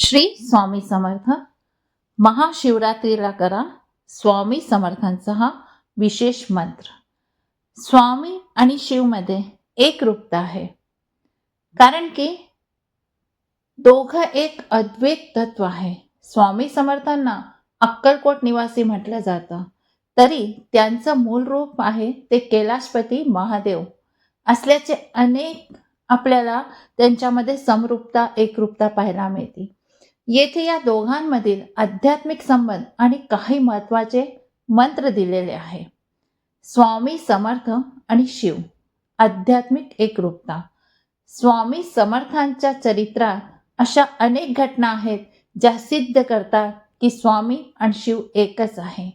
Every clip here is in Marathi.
श्री स्वामी समर्थ. महाशिवरात्रीला करा स्वामी समर्थांचा हा विशेष मंत्र. स्वामी आणि शिवमध्ये एक रूपता आहे, कारण की दोघं एक अद्वैत तत्व आहे. स्वामी समर्थांना अक्कलकोट निवासी म्हटलं जातं, तरी त्यांचं मूळ रूप आहे ते कैलाशपती महादेव असल्याचे अनेक आपल्याला त्यांच्यामध्ये समरूपता एकरूपता पाहायला मिळते. येथे या दोघांमधील आध्यात्मिक संबंध आणि काही महत्त्वाचे मंत्र दिलेले आहे. स्वामी समर्थ आणि शिव आध्यात्मिक एकरूपता. स्वामी समर्थांच्या चरित्रात अशा अनेक घटना आहेत ज्या सिद्ध करतात की स्वामी आणि शिव एकच आहे.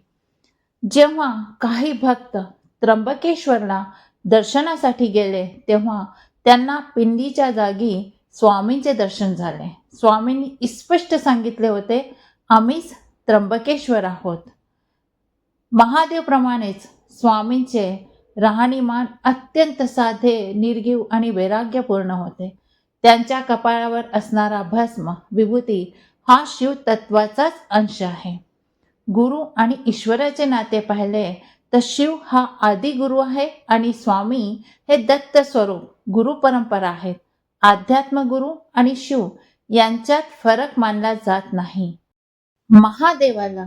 जेव्हा काही भक्त त्र्यंबकेश्वरला दर्शनासाठी गेले तेव्हा त्यांना पिंडीच्या जागी स्वामींचे दर्शन झाले. स्वामींनी स्पष्ट सांगितले होते, आम्हीच त्र्यंबकेश्वर आहोत. महादेवप्रमाणेच स्वामींचे राहणीमान अत्यंत साधे, निर्जीव आणि वैराग्यपूर्ण होते. त्यांच्या कपाळावर असणारा भस्म विभूती हा शिव तत्वाचाच अंश आहे. गुरु आणि ईश्वराचे नाते पाहिले तर शिव हा आदी गुरु आहे आणि स्वामी हे दत्त स्वरूप गुरु परंपरा आहेत. अध्यात्म गुरु आणि शिव यांच्यात फरक मानला जात नाही. महादेवाला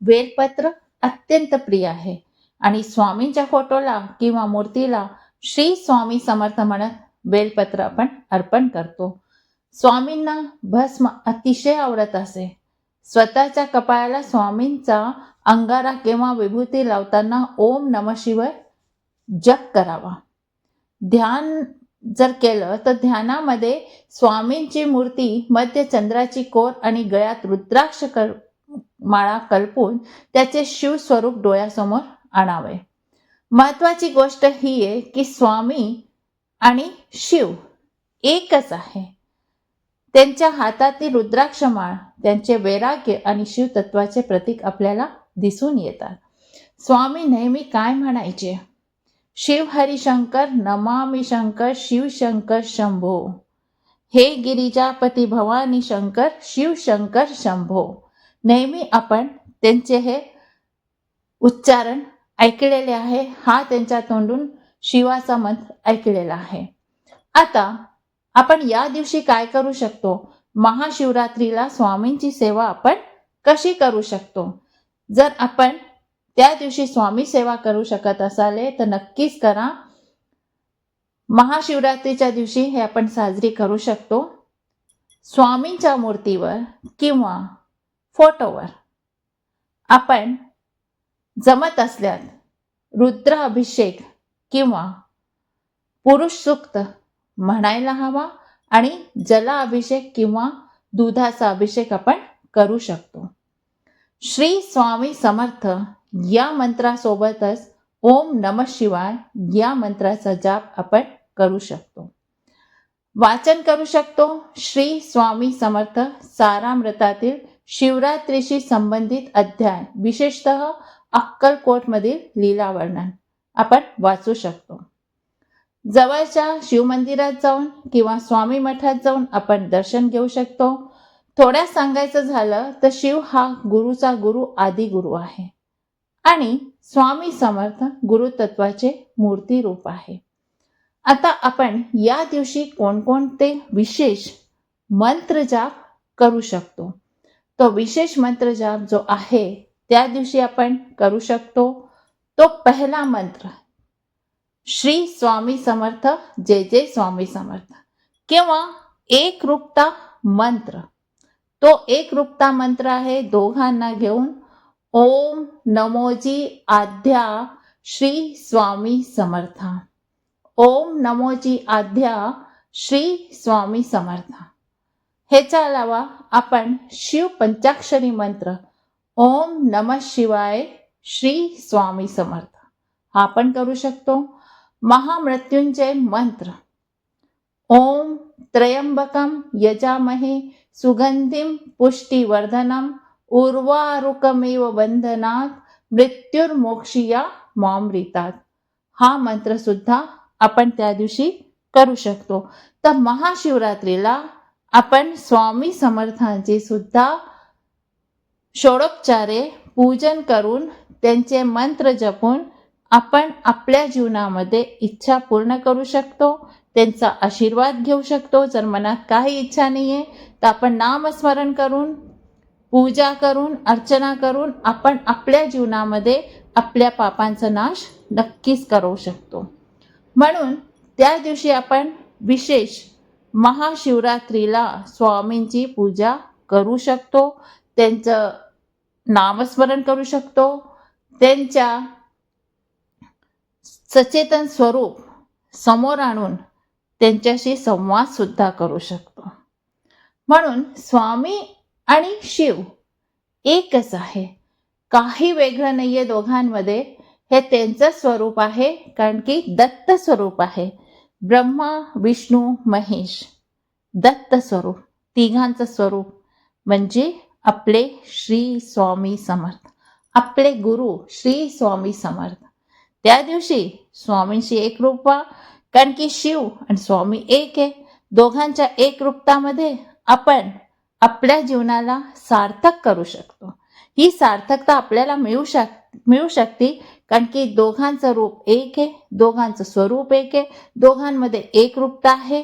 बेलपत्र अत्यंत प्रिय आहे आणि स्वामींच्या फोटोला किंवा मूर्तीला श्री स्वामी समर्थ म्हणत बेलपत्र आपण अर्पण करतो. स्वामींना भस्म अतिशय आवडत असे. स्वतःच्या कपाळाला स्वामींचा अंगारा किंवा विभूती लावताना ओम नमः शिवाय जप करावा. ध्यान जर केलं तर ध्यानामध्ये स्वामींची मूर्ती मध्ये चंद्राची कोर आणि गळ्यात रुद्राक्ष माळा कल्पून त्याचे शिव स्वरूप डोळ्यासमोर आणावे. महत्वाची गोष्ट ही आहे की स्वामी आणि शिव एकच आहे. त्यांच्या हातातील रुद्राक्ष माळ त्यांचे वैराग्य आणि शिव तत्वाचे प्रतीक आपल्याला दिसून येतात. स्वामी नेहमी काय म्हणायचे? शिव हरी शंकर नमामि शंकर शिव शंकर शंभो. हे गिरिजापती भवानी शंकर शिव शंकर शंभो. नेहमी आपण त्यांचे हे उच्चारण ऐकलेले आहे. हा त्यांच्या तोंडून शिवाचा मंत्र ऐकलेला आहे. आता आपण या दिवशी काय करू शकतो? महाशिवरात्रीला स्वामींची सेवा आपण कशी करू शकतो? जर आपण त्या दिवशी स्वामी सेवा करू शकत असाले तर नक्कीच करा. महाशिवरात्रीच्या दिवशी हे आपण साजरी करू शकतो. स्वामींच्या मूर्तीवर किंवा फोटोवर आपण जमत असल्यास रुद्र अभिषेक किंवा पुरुष सूक्त म्हणायला हवा आणि जला अभिषेक किंवा दुधाचा अभिषेक आपण करू शकतो. श्री स्वामी समर्थ या मंत्रासोबतच ओम नमः शिवाय या मंत्राचा जाप आपण करू शकतो. वाचन करू शकतो. श्री स्वामी समर्थ सारामृतातील शिवरात्रीशी संबंधित अध्याय, विशेषतः अक्कलकोटमधील लीला वर्णन आपण वाचू शकतो. जवळच्या शिवमंदिरात जाऊन किंवा स्वामी मठात जाऊन आपण दर्शन घेऊ शकतो. थोड्यात सांगायचं झालं तर शिव हा गुरुचा गुरु आदी गुरु आहे आणि स्वामी समर्थ गुरुतत्वाचे मूर्ती रूप आहे. आता आपण या दिवशी कोणकोणते विशेष मंत्र जाप करू शकतो? तो विशेष मंत्र जाप जो आहे त्या दिवशी आपण करू शकतो तो पहिला मंत्र श्री स्वामी समर्थ जय जय स्वामी समर्थ किंवा एक रूपता मंत्र. तो एक रूपता मंत्र आहे दोघांना घेऊन ओम नमोजी आद्या श्री स्वामी समर्थ. ओम नमोजी आद्या श्री स्वामी समर्थ. ह्याच्या अलावा आपण शिव पंचाक्षरी मंत्र ओम नमः शिवाय श्री स्वामी समर्थ हा आपण करू शकतो. महामृत्युंजय मंत्र ओम त्र्यंबकम यजामहे सुगंधिम पुष्टिवर्धनम उर्वारुकमेव बंधनात मृत्युर्मोक्षिया मामृतात हा मंत्र सुद्धा आपण त्या दिवशी करू शकतो. तर महाशिवरात्रीला आपण स्वामी समर्थांचे सुद्धा षोडोपचारे पूजन करून त्यांचे मंत्र जपून आपण आपल्या जीवनामध्ये इच्छा पूर्ण करू शकतो, त्यांचा आशीर्वाद घेऊ शकतो. जर मनात काही इच्छा नाही आहे तर आपण नामस्मरण करून, पूजा करून, अर्चना करून आपण आपल्या जीवनामध्ये आपल्या पापांचा नाश नक्कीच करू शकतो. म्हणून त्या दिवशी आपण विशेष महाशिवरात्रीला स्वामींची पूजा करू शकतो, त्यांचं नामस्मरण करू शकतो, त्यांच्या सचेतन स्वरूप समोर आणून त्यांच्याशी संवाद सुद्धा करू शकतो. म्हणून स्वामी आणि शिव एकच आहे, काही वेगळं नाहीये दोघांमध्ये. हे त्यांचं स्वरूप आहे, कारण की दत्त स्वरूप आहे. ब्रह्मा, विष्णू, महेश, दत्त स्वरूप, तिघांचं स्वरूप म्हणजे आपले श्री स्वामी समर्थ, आपले गुरु श्री स्वामी समर्थ. त्या दिवशी स्वामींशी एक रूप व्हा, कारण की शिव आणि स्वामी एक आहे. दोघांच्या एक रूपतामध्ये आपण आपल्या जीवनाला सार्थक करू शकतो. ही सार्थकता आपल्याला मिळू शकते, कारण की दोघांचं रूप एक आहे, दोघांचं स्वरूप एक आहे, दोघांमध्ये एक रूपता आहे.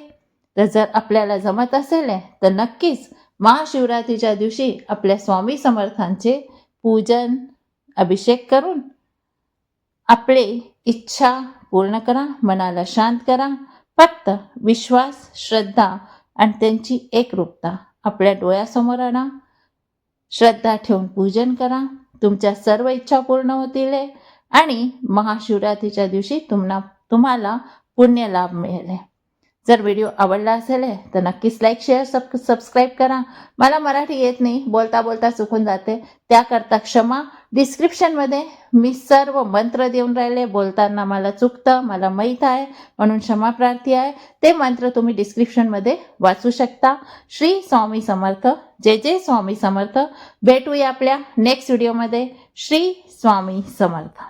तर जर आपल्याला जमत असेल तर नक्कीच महाशिवरात्रीच्या दिवशी आपल्या स्वामी समर्थांचे पूजन, अभिषेक करून आपले इच्छा पूर्ण करा, मनाला शांत करा. फक्त विश्वास, श्रद्धा आणि त्यांची एकरूपता आपल्या डोळ्यासमोर आणा. श्रद्धा ठेवून पूजन करा, तुमच्या सर्व इच्छा पूर्ण होतील आणि महाशिवरात्रीच्या दिवशी तुम्हाला पुण्य लाभ मिळेल. जर व्हिडिओ आवडला असेल तर नक्कीच लाईक, शेअर, सबस्क्राईब करा. मला मराठी येत नाही, बोलता बोलता चुकून जाते, त्याकरता क्षमा. डिस्क्रिप्शनमध्ये मी सर्व मंत्र देऊन राहिले, बोलताना मला चुकतं, मला माहीत आहे, म्हणून क्षमा प्रार्थी आहे. ते मंत्र तुम्ही डिस्क्रिप्शनमध्ये वाचू शकता. श्री स्वामी समर्थ. जय जय स्वामी समर्थ. भेटूया आपल्या नेक्स्ट व्हिडिओमध्ये. श्री स्वामी समर्थ.